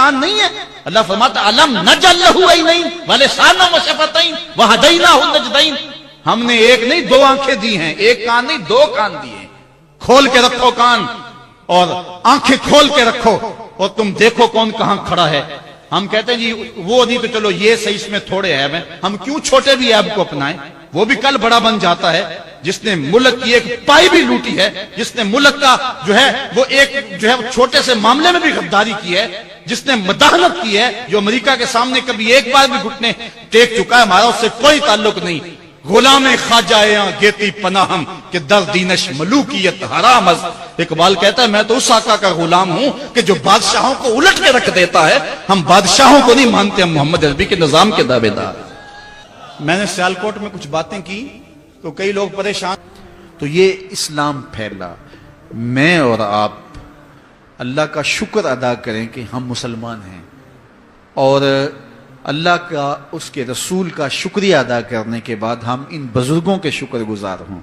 کان نہیں ہے؟ اللہ فرماتا علم نجعل لہ عینین ولسانا وشفتین وہدیناہ النجدین، ہم نے ایک نہیں دو آنکھیں دی ہیں، ایک کان نہیں دو کان دیے ہیں۔ کھول کے رکھو کان اور آنکھیں کھول کے رکھو اور تم دیکھو کون کہاں کھڑا ہے۔ ہم کہتے ہیں جی وہ نہیں تو چلو یہ صحیح، اس میں تھوڑے عیب ہیں، ہم کیوں چھوٹے بھی عیب کو اپنائیں؟ وہ بھی کل بڑا بن جاتا ہے جس نے ملک کی ایک پائی بھی لوٹی ہے، جس نے ملک کا جو ہے وہ ایک جو ہے چھوٹے سے معاملے میں بھی غداری کی ہے، جس نے مداخلت کی ہے، جو امریکہ کے سامنے کبھی ایک بار بھی گھٹنے ٹیک چکا ہے، ہمارا اس سے کوئی تعلق نہیں۔ غلام خواجہ گیتی پناہم کہ در دینش ملوکیت حرام از، اقبال کہتا ہے میں تو اس آقا کا غلام ہوں کہ جو بادشاہوں کو الٹ کے رکھ دیتا ہے، ہم بادشاہوں کو نہیں مانتے، ہم محمد عربی کے نظام کے دعوے دار۔ میں نے سیالکوٹ میں کچھ باتیں کی تو کئی لوگ پریشان، تو یہ اسلام پھیلا۔ میں اور آپ اللہ کا شکر ادا کریں کہ ہم مسلمان ہیں، اور اللہ کا اس کے رسول کا شکریہ ادا کرنے کے بعد ہم ان بزرگوں کے شکر گزار ہوں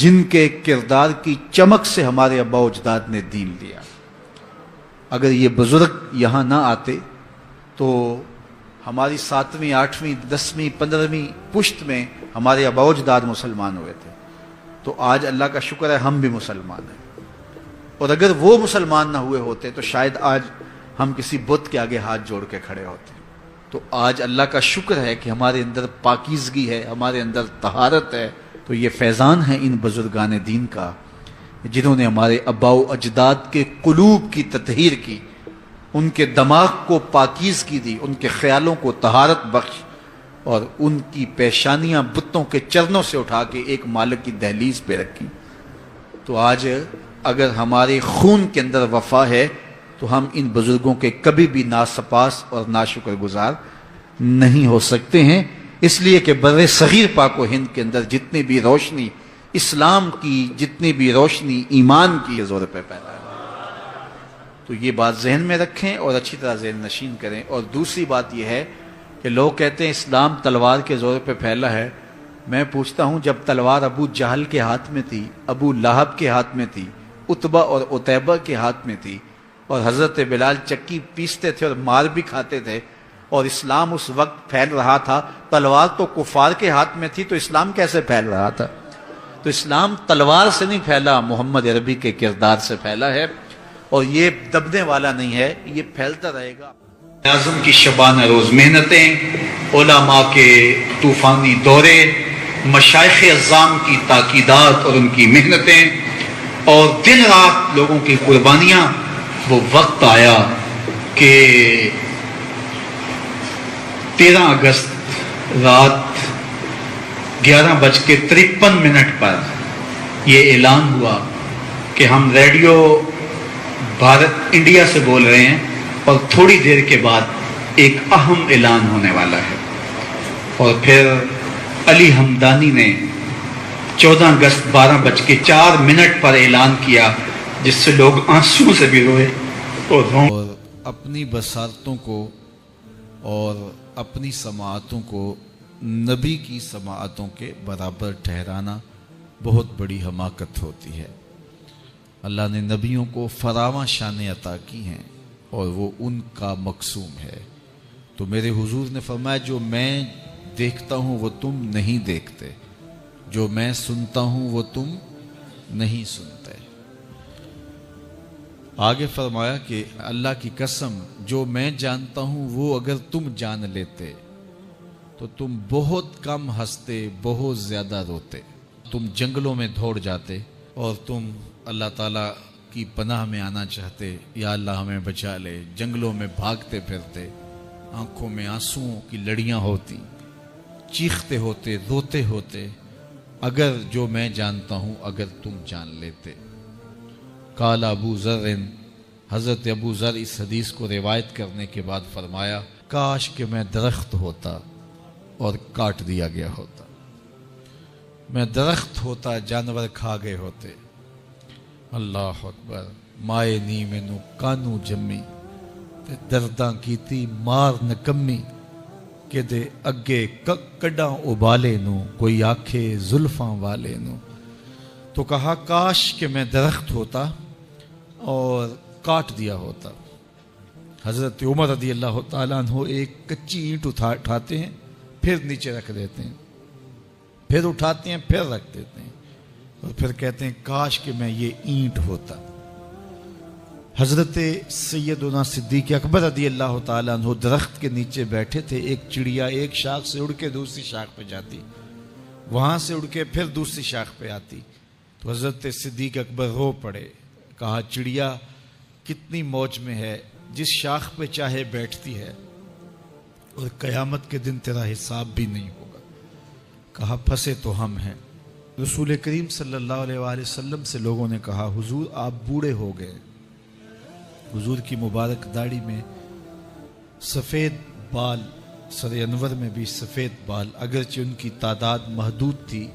جن کے کردار کی چمک سے ہمارے آباء و اجداد نے دین لیا۔ اگر یہ بزرگ یہاں نہ آتے تو ہماری 7ویں 8ویں 10ویں 15ویں پشت میں ہمارے آباء و اجداد مسلمان ہوئے تھے، تو آج اللہ کا شکر ہے ہم بھی مسلمان ہیں، اور اگر وہ مسلمان نہ ہوئے ہوتے تو شاید آج ہم کسی بت کے آگے ہاتھ جوڑ کے کھڑے ہوتے۔ تو آج اللہ کا شکر ہے کہ ہمارے اندر پاکیزگی ہے، ہمارے اندر طہارت ہے، تو یہ فیضان ہے ان بزرگان دین کا جنہوں نے ہمارے آباء و اجداد کے قلوب کی تطہیر کی، ان کے دماغ کو پاکیزگی دی، ان کے خیالوں کو طہارت بخش، اور ان کی پیشانیاں بتوں کے چرنوں سے اٹھا کے ایک مالک کی دہلیز پہ رکھی۔ تو آج اگر ہمارے خون کے اندر وفا ہے تو ہم ان بزرگوں کے کبھی بھی ناسپاس اور ناشکر گزار نہیں ہو سکتے ہیں، اس لیے کہ بر صغیر پاک و ہند کے اندر جتنی بھی روشنی اسلام کی، جتنی بھی روشنی ایمان کی زور پہ پیدا ہے۔ تو یہ بات ذہن میں رکھیں اور اچھی طرح ذہن نشین کریں۔ اور دوسری بات یہ ہے کہ لوگ کہتے ہیں اسلام تلوار کے زور پہ پھیلا ہے، میں پوچھتا ہوں جب تلوار ابو جہل کے ہاتھ میں تھی، ابو لہب کے ہاتھ میں تھی، عتبہ اور عتیبہ کے ہاتھ میں تھی، اور حضرت بلال چکی پیستے تھے اور مار بھی کھاتے تھے، اور اسلام اس وقت پھیل رہا تھا، تلوار تو کفار کے ہاتھ میں تھی، تو اسلام کیسے پھیل رہا تھا؟ تو اسلام تلوار سے نہیں پھیلا، محمد عربی کے کردار سے پھیلا ہے، اور یہ دبنے والا نہیں ہے، یہ پھیلتا رہے گا۔ اعظم کی شبانہ روز محنتیں، علماء کے طوفانی دورے، مشائخ اعظام کی تاکیدات اور ان کی محنتیں، اور دن رات لوگوں کی قربانیاں، وہ وقت آیا کہ 13 اگست رات 11:53 پر یہ اعلان ہوا کہ ہم ریڈیو بھارت انڈیا سے بول رہے ہیں، اور تھوڑی دیر کے بعد ایک اہم اعلان ہونے والا ہے۔ اور پھر علی ہمدانی نے 14 اگست 12:04 پر اعلان کیا، جس سے لوگ آنسوں سے بھی روئے اور اپنی بصارتوں کو اور اپنی سماعتوں کو نبی کی سماعتوں کے برابر ٹھہرانا بہت بڑی حماقت ہوتی ہے۔ اللہ نے نبیوں کو فراواں شانیں عطا کی ہیں اور وہ ان کا مقسوم ہے۔ تو میرے حضور نے فرمایا جو میں دیکھتا ہوں وہ تم نہیں دیکھتے، جو میں سنتا ہوں وہ تم نہیں سنتے۔ آگے فرمایا کہ اللہ کی قسم جو میں جانتا ہوں وہ اگر تم جان لیتے تو تم بہت کم ہنستے، بہت زیادہ روتے، تم جنگلوں میں دوڑ جاتے اور تم اللہ تعالیٰ کی پناہ میں آنا چاہتے، یا اللہ ہمیں بچا لے، جنگلوں میں بھاگتے پھرتے، آنکھوں میں آنسوؤں کی لڑیاں ہوتی، چیختے ہوتے، روتے ہوتے، اگر جو میں جانتا ہوں اگر تم جان لیتے۔ قال ابو ذر، حضرت ابو ذر اس حدیث کو روایت کرنے کے بعد فرمایا کاش کہ میں درخت ہوتا اور کاٹ دیا گیا ہوتا، میں درخت ہوتا جانور کھا گئے ہوتے۔ اللہ اکبر۔ مائے نی مینو کانو جمی تے درداں کیتی مار نکمی، کہ دے اگے کڈاں ابالے نو کوئی آکھے زلفاں والے نو۔ تو کہا کاش کہ میں درخت ہوتا اور کاٹ دیا ہوتا۔ حضرت عمر رضی اللہ تعالیٰ عنہ ایک کچی اینٹ اٹھاتے ہیں، پھر نیچے رکھ دیتے ہیں، پھر اٹھاتے ہیں، پھر رکھ دیتے ہیں، اور پھر کہتے ہیں کاش کہ میں یہ اینٹ ہوتا۔ حضرت سیدنا صدیق اکبر رضی اللہ تعالیٰ عنہ درخت کے نیچے بیٹھے تھے، ایک چڑیا ایک شاخ سے اڑ کے دوسری شاخ پہ جاتی، وہاں سے اڑ کے پھر دوسری شاخ پہ آتی، تو حضرت صدیق اکبر رو پڑے، کہا چڑیا کتنی موج میں ہے، جس شاخ پہ چاہے بیٹھتی ہے، اور قیامت کے دن تیرا حساب بھی نہیں ہوگا۔ کہا پھنسے تو ہم ہیں۔ رسول کریم صلی اللہ علیہ وآلہ وسلم سے لوگوں نے کہا حضور آپ بوڑھے ہو گئے۔ حضور کی مبارک داڑھی میں سفید بال، سر انور میں بھی سفید بال، اگرچہ ان کی تعداد محدود تھی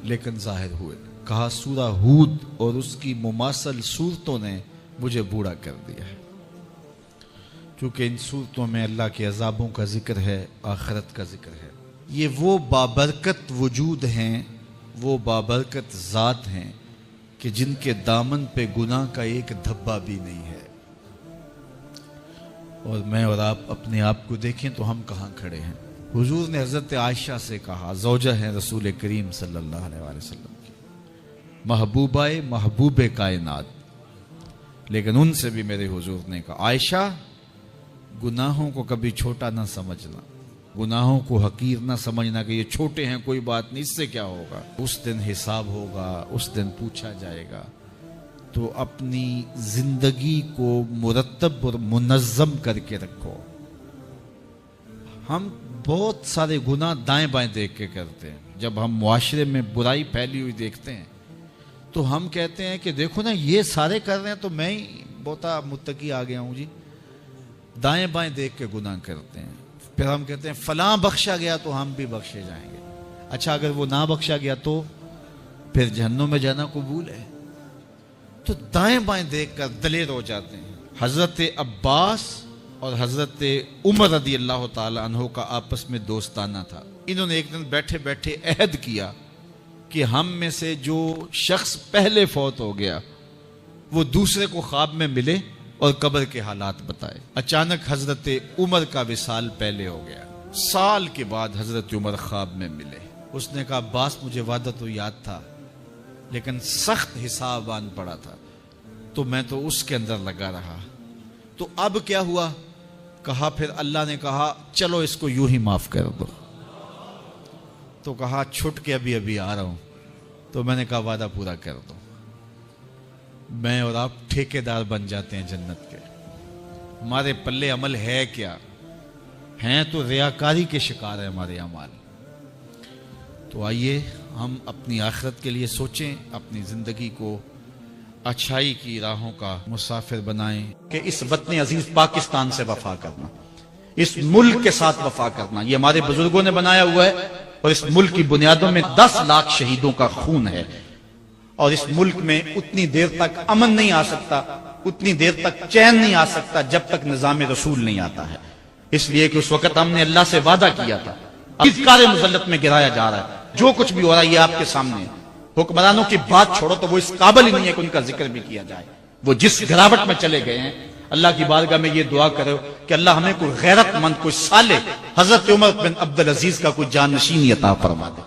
لیکن ظاہر ہوئے۔ کہا سورہ ہود اور اس کی مماثل صورتوں نے مجھے بوڑھا کر دیا ہے، کیونکہ ان صورتوں میں اللہ کے عذابوں کا ذکر ہے، آخرت کا ذکر ہے۔ یہ وہ بابرکت وجود ہیں، وہ بابرکت ذات ہیں کہ جن کے دامن پہ گناہ کا ایک دھبا بھی نہیں ہے۔ اور میں اور آپ اپنے آپ کو دیکھیں تو ہم کہاں کھڑے ہیں۔ حضور نے حضرت عائشہ سے کہا، زوجہ ہیں رسول کریم صلی اللہ علیہ وآلہ وسلم کی، محبوبہ محبوب کائنات، لیکن ان سے بھی میرے حضور نے کہا عائشہ گناہوں کو کبھی چھوٹا نہ سمجھنا، گناہوں کو حقیر نہ سمجھنا کہ یہ چھوٹے ہیں کوئی بات نہیں، اس سے کیا ہوگا، اس دن حساب ہوگا، اس دن پوچھا جائے گا۔ تو اپنی زندگی کو مرتب اور منظم کر کے رکھو۔ ہم بہت سارے گناہ دائیں بائیں دیکھ کے کرتے ہیں۔ جب ہم معاشرے میں برائی پھیلی ہوئی دیکھتے ہیں تو ہم کہتے ہیں کہ دیکھو نا یہ سارے کر رہے ہیں تو میں ہی بہت متقی آ گیا ہوں جی۔ دائیں بائیں دیکھ کے گناہ کرتے ہیں، پھر ہم کہتے ہیں فلاں بخشا گیا تو ہم بھی بخشے جائیں گے۔ اچھا اگر وہ نہ بخشا گیا تو پھر جہنم میں جانا قبول ہے؟ تو دائیں بائیں دیکھ کر دلیر ہو جاتے ہیں۔ حضرت عباس اور حضرت عمر رضی اللہ تعالی عنہ کا آپس میں دوستانہ تھا۔ انہوں نے ایک دن بیٹھے بیٹھے عہد کیا کہ ہم میں سے جو شخص پہلے فوت ہو گیا وہ دوسرے کو خواب میں ملے اور قبر کے حالات بتائے۔ اچانک حضرت عمر کا وصال پہلے ہو گیا، سال کے بعد حضرت عمر خواب میں ملے۔ اس نے کہا عباس مجھے وعدہ تو یاد تھا لیکن سخت حساب آن پڑا تھا تو میں تو اس کے اندر لگا رہا، تو اب کیا ہوا؟ کہا پھر اللہ نے کہا چلو اس کو یوں ہی معاف کر دو۔ تو کہا چھٹ کے ابھی ابھی آ رہا ہوں۔ تو میں نے کہا وعدہ پورا کر دو، میں اور آپ ٹھیکیدار بن جاتے ہیں جنت کے۔ ہمارے پلے عمل ہے کیا؟ ہیں تو ریاکاری کے شکار ہیں ہمارے اعمال۔ تو آئیے ہم اپنی آخرت کے لیے سوچیں، اپنی زندگی کو اچھائی کی راہوں کا مسافر بنائیں کہ اس وطن عزیز پاکستان سے وفا کرنا، اس ملک کے ساتھ وفا کرنا، یہ ہمارے بزرگوں نے بنایا ہوا ہے، اور اس ملک کی بنیادوں میں 10 لاکھ شہیدوں کا خون ہے، اور اس ملک میں اتنی دیر تک امن نہیں آ سکتا، اتنی دیر تک چین نہیں آ سکتا جب تک نظام رسول نہیں آتا ہے۔ اس لیے کہ اس وقت ہم نے اللہ سے وعدہ کیا تھا، اذکار مذلت میں گرایا جا رہا ہے، جو کچھ بھی ہو رہا ہے یہ آپ کے سامنے ہے۔ حکمرانوں کی بات چھوڑو تو وہ اس قابل ہی نہیں ہے کہ ان کا ذکر بھی کیا جائے، وہ جس گراوٹ میں چلے گئے ہیں۔ اللہ کی بارگاہ میں یہ دعا کرو کہ اللہ ہمیں کوئی غیرت مند، کوئی صالح حضرت عمر بن عبدالعزیز کا کوئی جانشین عطا فرما دے۔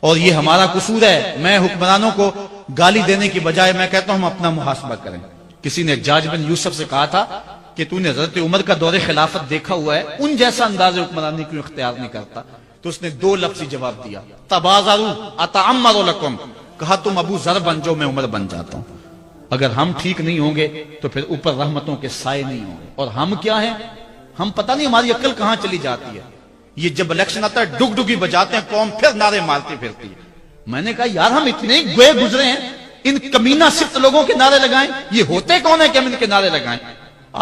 اور یہ ہمارا قصور ہے، میں حکمرانوں کو گالی دینے کی بجائے میں کہتا ہوں ہم اپنا محاسبہ کریں۔ کسی نے حجاج بن یوسف سے کہا تھا کہ تو نے حضرت عمر کا دور خلافت دیکھا ہوا ہے، ان جیسا انداز حکمرانی کیوں اختیار نہیں کرتا؟ تو اس نے 2 لفظی جواب دیا، تبازروا اتعمر لکم، کہا تم ابو ذر بن جاؤ میں عمر بن جاتا ہوں۔ اگر ہم ٹھیک نہیں ہوں گے تو پھر اوپر رحمتوں کے سائے نہیں ہوں گے۔ اور ہم کیا ہیں؟ ہم پتہ نہیں ہماری عقل کہاں چلی جاتی ہے۔ یہ جب الیکشن آتا ہے ڈگ ڈگی بجاتے ہیں، قوم پھر نعرے مارتی پھرتی ہے۔ میں نے کہا یار ہم اتنے گوئے گزرے ہیں، ان کمینہ صفت لوگوں کے نعرے لگائیں، یہ ہوتے کون ہیں کہ ہم ان کے نعرے لگائیں؟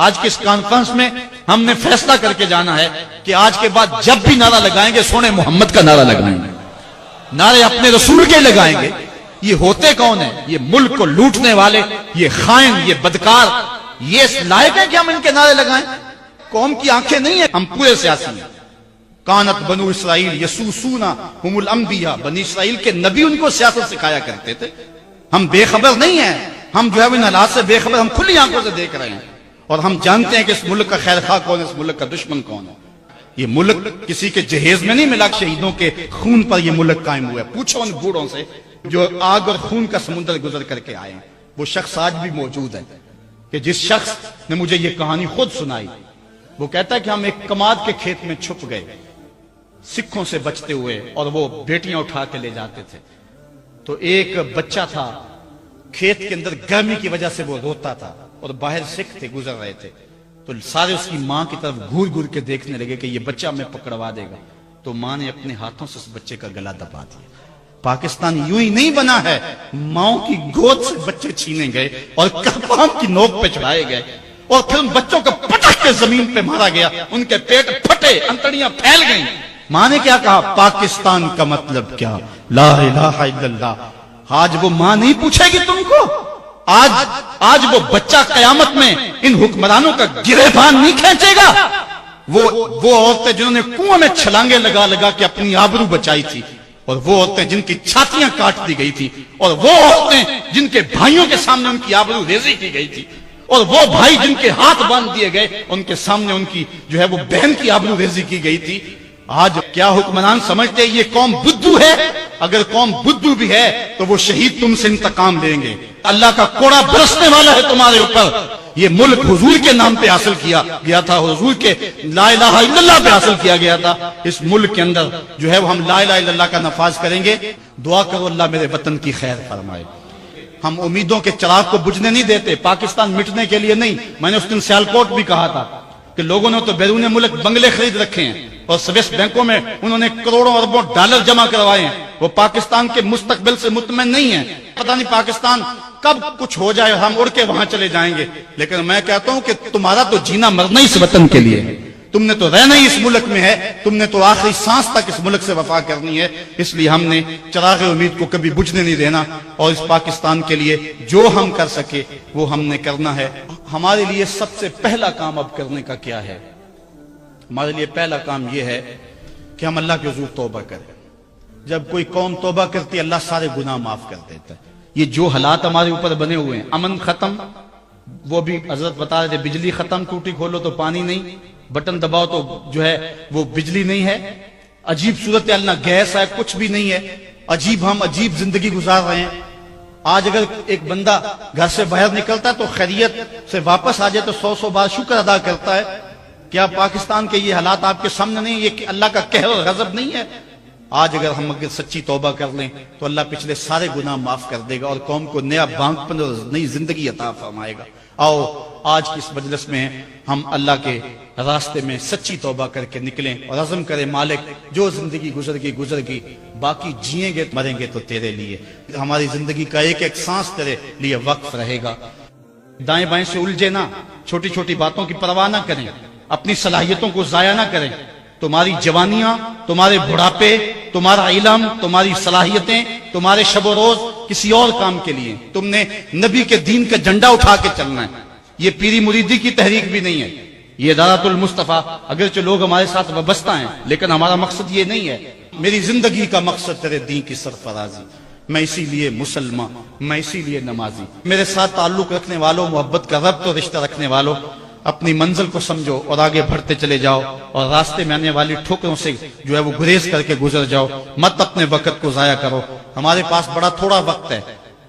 آج کی اس کانفرنس میں ہم نے فیصلہ کر کے جانا ہے کہ آج کے بعد جب بھی نعرہ لگائیں گے سونے محمد کا نعرہ لگائیں گے، نعرے اپنے رسول کے لگائیں گے۔ یہ ہوتے کون ہیں؟ یہ ملک کو لوٹنے والے، یہ خائن، یہ بدکار، یہ اس لائق ہے کہ ہم ان کے نعرے لگائیں؟ قوم کی آنکھیں نہیں ہیں، ہم پورے سیاسی ہیں۔ کانت بنو اسرائیل یسوسون ہم الانبیاء، بنی اسرائیل کے نبی ان کو سیاست سکھایا کرتے تھے۔ ہم بے خبر نہیں ہیں، ہم جو ہے ان حالات سے بے خبر، ہم کھلی آنکھوں سے دیکھ رہے ہیں۔ اور ہم جانتے ہیں کہ اس ملک کا خیر خواہ کون ہے، اس ملک کا دشمن کون ہے۔ یہ ملک کسی کے جہیز میں نہیں ملا، شہیدوں کے خون پر یہ ملک قائم ہوا ہے۔ پوچھو ان بوڑھوں سے جو آگ اور خون کا سمندر گزر کر کے آئے ہیں، وہ شخص آج بھی موجود ہے کہ جس شخص نے مجھے یہ کہانی خود سنائی، وہ کہتا ہے کہ ہم ایک کماد کے کھیت میں چھپ گئے سکھوں سے بچتے ہوئے، اور وہ بیٹیاں اٹھا کے لے جاتے تھے، تو ایک بچہ تھا کھیت کے اندر گرمی کی وجہ سے وہ روتا تھا، اور باہر سکھ تھے گزر رہے تھے، تو سارے اس کی ماں کی طرف گھور گھور کے دیکھنے لگے کہ یہ بچہ ہمیں پکڑوا دے گا، تو ماں نے اپنے ہاتھوں سے اس بچے کا گلا دبا دیا۔ پاکستان یوں ہی نہیں بنا ہے، ماؤں کی گود سے بچے چھینے گئے اور کفام کی نوک پہ چڑھائے گئے، اور پھر ان بچوں کو پٹک کے زمین پہ مارا گیا، ان کے پیٹ پھٹے، انتڑیاں پھیل گئیں۔ ماں نے کیا کہا؟ پاکستان کا مطلب کیا؟ لا الہ الا اللہ۔ آج وہ ماں نہیں پوچھے گی تم کو، آج وہ بچہ قیامت میں ان حکمرانوں کا گریبان نہیں کھینچے گا۔ وہ عورتیں جنہوں نے کنویں میں چھلانگے لگا لگا کے اپنی آبرو بچائی تھی، اور وہ عورتیں جن کی چھاتیاں کاٹ دی گئی تھی، اور وہ عورتیں جن کے بھائیوں کے سامنے ان کی آبرو ریزی کی گئی تھی، اور وہ بھائی جن کے ہاتھ باندھ دیے گئے ان کے سامنے ان کی جو ہے وہ بہن کی آبرو ریزی کی گئی تھی۔ آج کیا حکمران سمجھتے یہ قوم بدھو ہے؟ اگر قوم بدھو بھی ہے تو وہ شہید تم سے انتقام لیں گے۔ اللہ کا کوڑا برسنے والا ہے تمہارے اوپر۔ یہ ملک حضور کے نام پہ حاصل کیا گیا تھا، حضور کے لا الہ الا اللہ پہ حاصل کیا گیا تھا۔ اس ملک کے اندر جو ہے وہ ہم لا الہ الا اللہ کا نفاذ کریں گے۔ دعا کرو اللہ میرے وطن کی خیر فرمائے۔ ہم امیدوں کے چراغ کو بجھنے نہیں دیتے، پاکستان مٹنے کے لیے نہیں۔ میں نے اس دن سیالکوٹ بھی کہا تھا کہ لوگوں نے تو بیرون ملک بنگلے خرید رکھے ہیں، اور سویس بینکوں میں انہوں نے کروڑوں اربوں ڈالر جمع کروائے ہیں، وہ پاکستان کے مستقبل سے مطمئن نہیں ہیں۔ پتہ نہیں پاکستان کب کچھ ہو جائے، ہم اڑ کے وہاں چلے جائیں گے، لیکن میں کہتا ہوں کہ تمہارا تو جینا مرنا اس وطن کے لیے ہے، تم نے تو رہنا ہی اس ملک میں ہے، تم نے تو آخری سانس تک اس ملک سے وفا کرنی ہے۔ اس لیے ہم نے چراغ امید کو کبھی بجھنے نہیں دینا، اور اس پاکستان کے لیے جو ہم کر سکے وہ ہم نے کرنا ہے۔ ہمارے لیے سب سے پہلا کام اب کرنے کا کیا ہے؟ ہمارے لیے پہلا کام یہ ہے کہ ہم اللہ کے حضور توبہ کریں۔ جب کوئی قوم توبہ کرتی ہے اللہ سارے گناہ معاف کر دیتا ہے۔ یہ جو حالات ہمارے اوپر بنے ہوئے ہیں، امن ختم، وہ بھی حضرت بتا رہے تھے، بجلی ختم، ٹوٹی کھولو تو پانی نہیں، بٹن دباؤ تو جو ہے وہ بجلی نہیں ہے، عجیب صورتحال، نہ گیس ہے، کچھ بھی نہیں ہے، ہم عجیب زندگی گزار رہے ہیں۔ آج اگر ایک بندہ گھر سے باہر نکلتا ہے تو خیریت سے واپس آ جائے تو 100 بار شکر ادا کرتا ہے۔ کیا پاکستان کے یہ حالات آپ کے سامنے نہیں؟ یہ کہ اللہ کا قہر اور غضب نہیں ہے؟ آج اگر ہم سچی توبہ کر لیں تو اللہ پچھلے سارے گناہ معاف کر دے گا اور قوم کو نیا بانک پن اور نئی زندگی عطا فرمائے گا۔ آؤ آج کی اس مجلس میں ہم اللہ کے راستے میں سچی توبہ کر کے نکلیں اور عزم کریں، مالک جو زندگی گزر گئی باقی جیئیں گے مریں گے تو تیرے لیے، ہماری زندگی کا ایک ایک سانس تیرے لیے وقف رہے گا۔ دائیں بائیں سے الجھے نہ، چھوٹی چھوٹی باتوں کی پرواہ نہ کریں، اپنی صلاحیتوں کو ضائع نہ کریں۔ تمہاری جوانیاں، تمہارے بڑھاپے، تمہارا علم، تمہاری صلاحیتیں، تمہارے شب و روز کسی اور کام کے لیے۔ تم نے نبی کے دین کا جھنڈا اٹھا کے چلنا ہے، یہ پیری مریدی کی تحریک بھی نہیں ہے، یہ دعوت المصطفیٰ۔ اگرچہ لوگ ہمارے ساتھ وابستہ ہیں لیکن ہمارا مقصد یہ نہیں ہے۔ میری زندگی کا مقصد تیرے دین کی سرفرازی، میں اسی لیے مسلمان، میں اسی لیے نمازی۔ میرے ساتھ تعلق رکھنے والوں، محبت کا ربط اور رشتہ رکھنے والوں، اپنی منزل کو سمجھو اور آگے بڑھتے چلے جاؤ، اور راستے میں آنے والی ٹھوکروں سے جو ہے وہ گریز کر کے گزر جاؤ، مت اپنے وقت کو ضائع کرو۔ ہمارے پاس بڑا تھوڑا وقت ہے،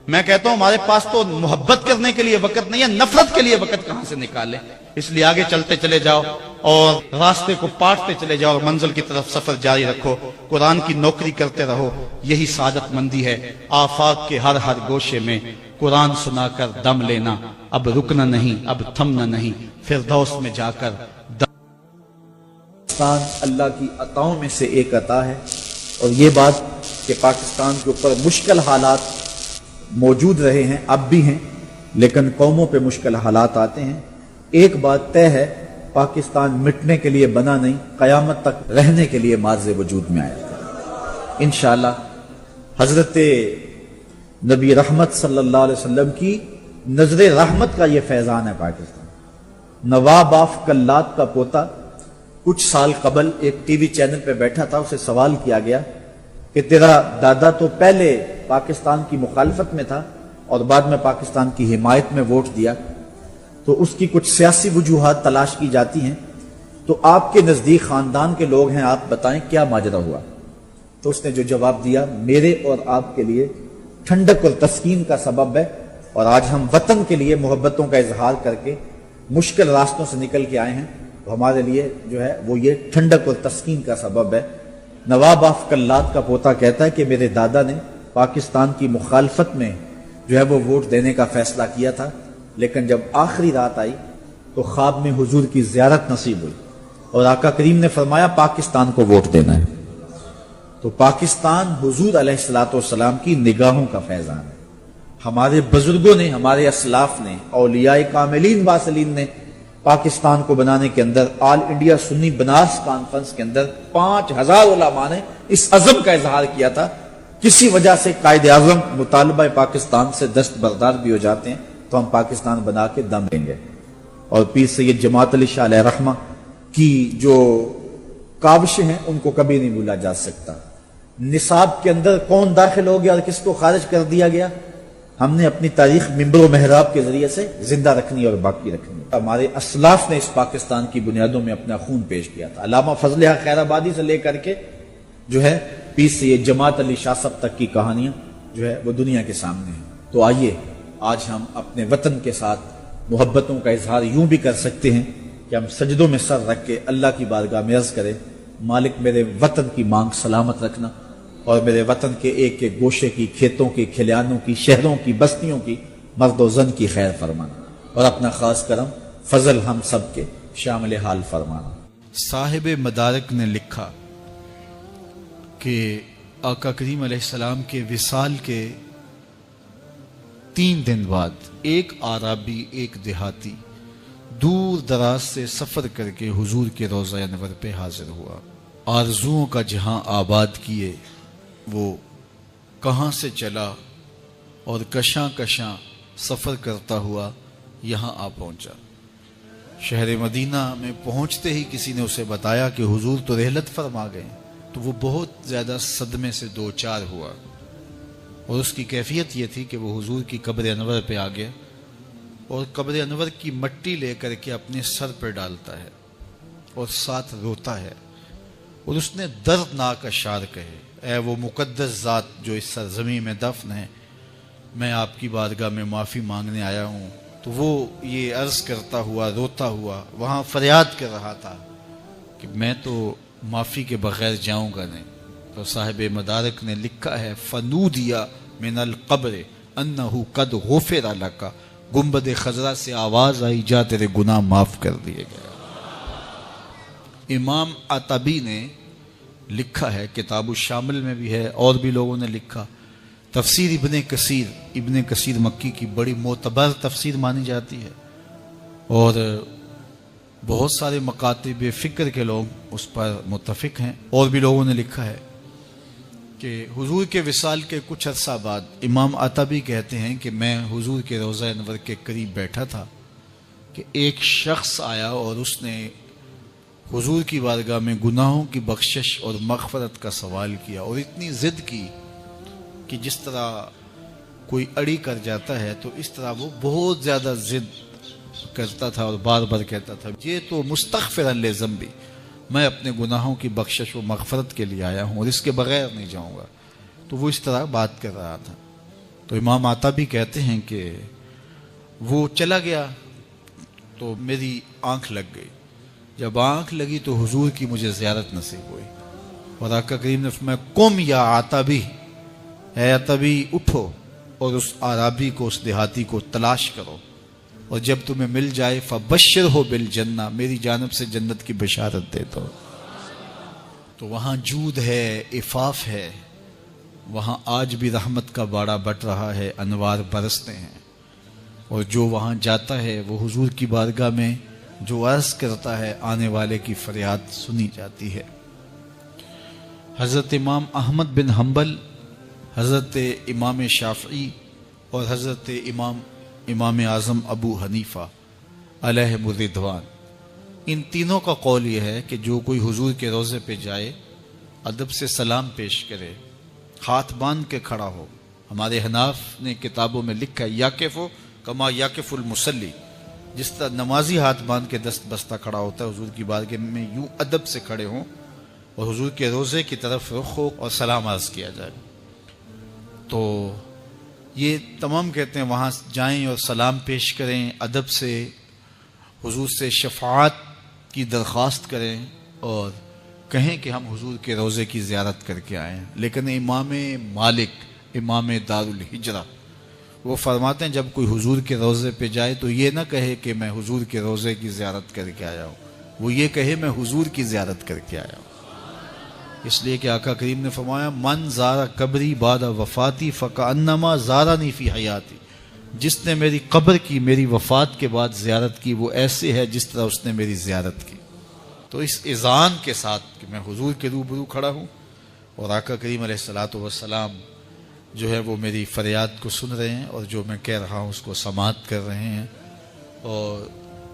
میں کہتا ہوں ہمارے پاس تو محبت کرنے کے لیے وقت نہیں ہے، نفرت کے لیے وقت کہاں سے نکالے؟ اس لیے آگے چلتے چلے جاؤ اور راستے کو پاٹتے چلے جاؤ اور منزل کی طرف سفر جاری رکھو، قرآن کی نوکری کرتے رہو، یہی سعادت مندی ہے۔ آفاق کے ہر گوشے میں قرآن سنا کر دم لینا، اب رکنا نہیں، اب تھمنا نہیں، فردوس میں جا کر پاکستان اللہ کی عطاؤں میں سے ایک عطا ہے، اور یہ بات کہ پاکستان کے اوپر مشکل حالات موجود رہے ہیں، اب بھی ہیں، لیکن قوموں پہ مشکل حالات آتے ہیں۔ ایک بات طے ہے، پاکستان مٹنے کے لیے بنا نہیں، قیامت تک رہنے کے لیے مارز وجود میں آئے گا انشاءاللہ۔ حضرت نبی رحمت صلی اللہ علیہ وسلم کی نظر رحمت کا یہ فیضان ہے پاکستان۔ نواب آف کلات کا پوتا کچھ سال قبل ایک ٹی وی چینل پہ بیٹھا تھا، اسے سوال کیا گیا کہ تیرا دادا تو پہلے پاکستان کی مخالفت میں تھا اور بعد میں پاکستان کی حمایت میں ووٹ دیا، تو اس کی کچھ سیاسی وجوہات تلاش کی جاتی ہیں، تو آپ کے نزدیک خاندان کے لوگ ہیں، آپ بتائیں کیا ماجرا ہوا؟ تو اس نے جو جواب دیا، میرے اور آپ کے لیے ٹھنڈک اور تسکین کا سبب ہے، اور آج ہم وطن کے لیے محبتوں کا اظہار کر کے مشکل راستوں سے نکل کے آئے ہیں، تو ہمارے لیے جو ہے وہ یہ ٹھنڈک اور تسکین کا سبب ہے۔ نواب آف کلات کا پوتا کہتا ہے کہ میرے دادا نے پاکستان کی مخالفت میں جو ہے وہ ووٹ دینے کا فیصلہ کیا تھا، لیکن جب آخری رات آئی تو خواب میں حضور کی زیارت نصیب ہوئی اور آقا کریم نے فرمایا پاکستان کو ووٹ دینا ہے۔ تو پاکستان حضور علیہ الصلوۃ والسلام کی نگاہوں کا فیضان ہے۔ ہمارے بزرگوں نے، ہمارے اسلاف نے، اولیاء کاملین واصلین نے پاکستان کو بنانے کے اندر، آل انڈیا سنی بناس کانفرنس کے اندر 5000 علماء نے اس عزم کا اظہار کیا تھا۔ کسی وجہ سے قائد اعظم مطالبہ پاکستان سے دستبردار بھی ہو جاتے ہیں تو ہم پاکستان بنا کے دم دیں گے۔ اور پیر سید جماعت علی شاہ علیہ رحمہ کی جو کاوشیں ہیں ان کو کبھی نہیں بھولا جا سکتا۔ نصاب کے اندر کون داخل ہو گیا اور کس کو خارج کر دیا گیا، ہم نے اپنی تاریخ منبر و محراب کے ذریعے سے زندہ رکھنی اور باقی رکھنی۔ ہمارے اسلاف نے اس پاکستان کی بنیادوں میں اپنا خون پیش کیا تھا۔ علامہ فضل حق خیر آبادی سے لے کر کے جو ہے پیر سید جماعت علی شاہ صاحب تک کی کہانیاں جو ہے وہ دنیا کے سامنے ہیں۔ تو آئیے آج ہم اپنے وطن کے ساتھ محبتوں کا اظہار یوں بھی کر سکتے ہیں کہ ہم سجدوں میں سر رکھ کے اللہ کی بارگاہ میں عرض کریں، مالک میرے وطن کی مانگ سلامت رکھنا، اور میرے وطن کے ایک ایک گوشے کی، کھیتوں کی، کھلیانوں کی، شہروں کی، بستیوں کی، مرد و زن کی خیر فرمانا، اور اپنا خاص کرم فضل ہم سب کے شامل حال فرمانا۔ صاحب مدارک نے لکھا کہ آقا کریم علیہ السلام کے وصال کے 3 دن بعد ایک عربی، ایک دیہاتی دور دراز سے سفر کر کے حضور کے روضہ انور پہ حاضر ہوا۔ آرزوؤں کا جہاں آباد کیے وہ کہاں سے چلا اور کشاں کشاں سفر کرتا ہوا یہاں آ پہنچا۔ شہر مدینہ میں پہنچتے ہی کسی نے اسے بتایا کہ حضور تو رحلت فرما گئے، تو وہ بہت زیادہ صدمے سے دوچار ہوا، اور اس کی کیفیت یہ تھی کہ وہ حضور کی قبر انور پہ آ گیا اور قبر انور کی مٹی لے کر کے اپنے سر پہ ڈالتا ہے اور ساتھ روتا ہے، اور اس نے دردناک اشعار کہے، اے وہ مقدس ذات جو اس سرزمین میں دفن ہے، میں آپ کی بارگاہ میں معافی مانگنے آیا ہوں۔ تو وہ یہ عرض کرتا ہوا، روتا ہوا وہاں فریاد کر رہا تھا کہ میں تو معافی کے بغیر جاؤں گا نہیں۔ تو صاحب مدارک نے لکھا ہے، فنودیا من القبر انہو قد غفر لک، گنبد خضرا سے آواز آئی، جا تیرے گناہ معاف کر دیے گئے۔ امام عطبی نے لکھا ہے، کتاب الشامل میں بھی ہے، اور بھی لوگوں نے لکھا، تفسیر ابن کثیر مکی کی بڑی معتبر تفسیر مانی جاتی ہے، اور بہت سارے مکاتب فکر کے لوگ اس پر متفق ہیں۔ اور بھی لوگوں نے لکھا ہے کہ حضور کے وصال کے کچھ عرصہ بعد امام عطبی کہتے ہیں کہ میں حضور کے روضہ انور کے قریب بیٹھا تھا کہ ایک شخص آیا اور اس نے حضور کی بارگاہ میں گناہوں کی بخشش اور مغفرت کا سوال کیا، اور اتنی ضد کی کہ جس طرح کوئی اڑی کر جاتا ہے تو اس طرح وہ بہت زیادہ ضد کرتا تھا اور بار بار کہتا تھا، یہ تو مستغفرا لذنبی، میں اپنے گناہوں کی بخشش و مغفرت کے لیے آیا ہوں اور اس کے بغیر نہیں جاؤں گا۔ تو وہ اس طرح بات کر رہا تھا۔ تو امام عطبی کہتے ہیں کہ وہ چلا گیا تو میری آنکھ لگ گئی، جب آنکھ لگی تو حضور کی مجھے زیارت نصیب ہوئی، اور آقا کریم نے فرمایا، قم یا عطبی، اے عطبی اٹھو اور اس عربی کو، اس دیہاتی کو تلاش کرو، اور جب تمہیں مل جائے فبشرہ بالجنہ، میری جانب سے جنت کی بشارت دے دو۔ تو وہاں جود ہے، عفاف ہے، وہاں آج بھی رحمت کا باڑا بٹ رہا ہے، انوار برستے ہیں، اور جو وہاں جاتا ہے وہ حضور کی بارگاہ میں جو عرض کرتا ہے آنے والے کی فریاد سنی جاتی ہے۔ حضرت امام احمد بن حنبل، حضرت امام شافعی اور حضرت امام اعظم ابو حنیفہ علیہم الرضوان، ان تینوں کا قول یہ ہے کہ جو کوئی حضور کے روضے پہ جائے، ادب سے سلام پیش کرے، ہاتھ باندھ کے کھڑا ہو۔ ہمارے حناف نے کتابوں میں لکھا ہے، یاکفو کما یاکف المصلی، جس طرح نمازی ہاتھ باندھ کے دست بستہ کھڑا ہوتا ہے حضور کی بارگاہ میں، یوں ادب سے کھڑے ہوں اور حضور کے روضے کی طرف رخ ہو اور سلام عرض کیا جائے. تو یہ تمام کہتے ہیں وہاں جائیں اور سلام پیش کریں، ادب سے حضور سے شفاعت کی درخواست کریں اور کہیں کہ ہم حضور کے روضے کی زیارت کر کے آئے ہیں. لیکن امام مالک، امام دار الہجرہ، وہ فرماتے ہیں جب کوئی حضور کے روضے پہ جائے تو یہ نہ کہے کہ میں حضور کے روضے کی زیارت کر کے آیا ہوں، وہ یہ کہے میں حضور کی زیارت کر کے آیا ہوں. اس لیے کہ آقا کریم نے فرمایا من زارا قبری بعد وفاتی فکأنما زارنی فی حیاتی، جس نے میری قبر کی میری وفات کے بعد زیارت کی وہ ایسے ہے جس طرح اس نے میری زیارت کی. تو اس اذعان کے ساتھ کہ میں حضور کے روبرو کھڑا ہوں اور آقا کریم علیہ الصلوۃ والسلام جو ہے وہ میری فریاد کو سن رہے ہیں اور جو میں کہہ رہا ہوں اس کو سماعت کر رہے ہیں، اور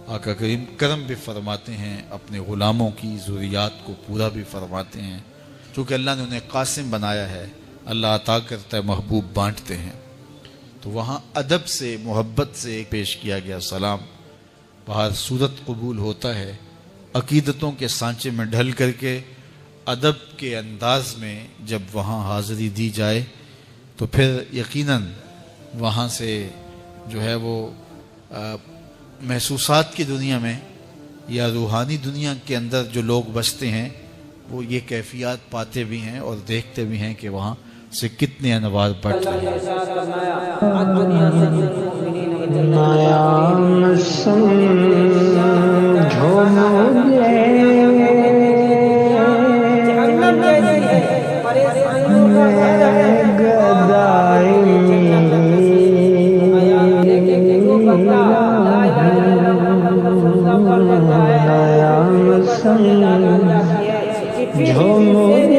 آقا کریم کرم بھی فرماتے ہیں، اپنے غلاموں کی ضروریات کو پورا بھی فرماتے ہیں. چونکہ اللہ نے انہیں قاسم بنایا ہے، اللہ عطا کرتا ہے، محبوب بانٹتے ہیں. تو وہاں ادب سے محبت سے پیش کیا گیا سلام. بہر صورت قبول ہوتا ہے، عقیدتوں کے سانچے میں ڈھل کر کے ادب کے انداز میں جب وہاں حاضری دی جائے تو پھر یقیناً وہاں سے جو ہے وہ محسوسات کی دنیا میں یا روحانی دنیا کے اندر جو لوگ بستے ہیں وہ یہ کیفیات پاتے بھی ہیں اور دیکھتے بھی ہیں کہ وہاں سے کتنے انوار بڑھ رہے ہیں. جو مجھے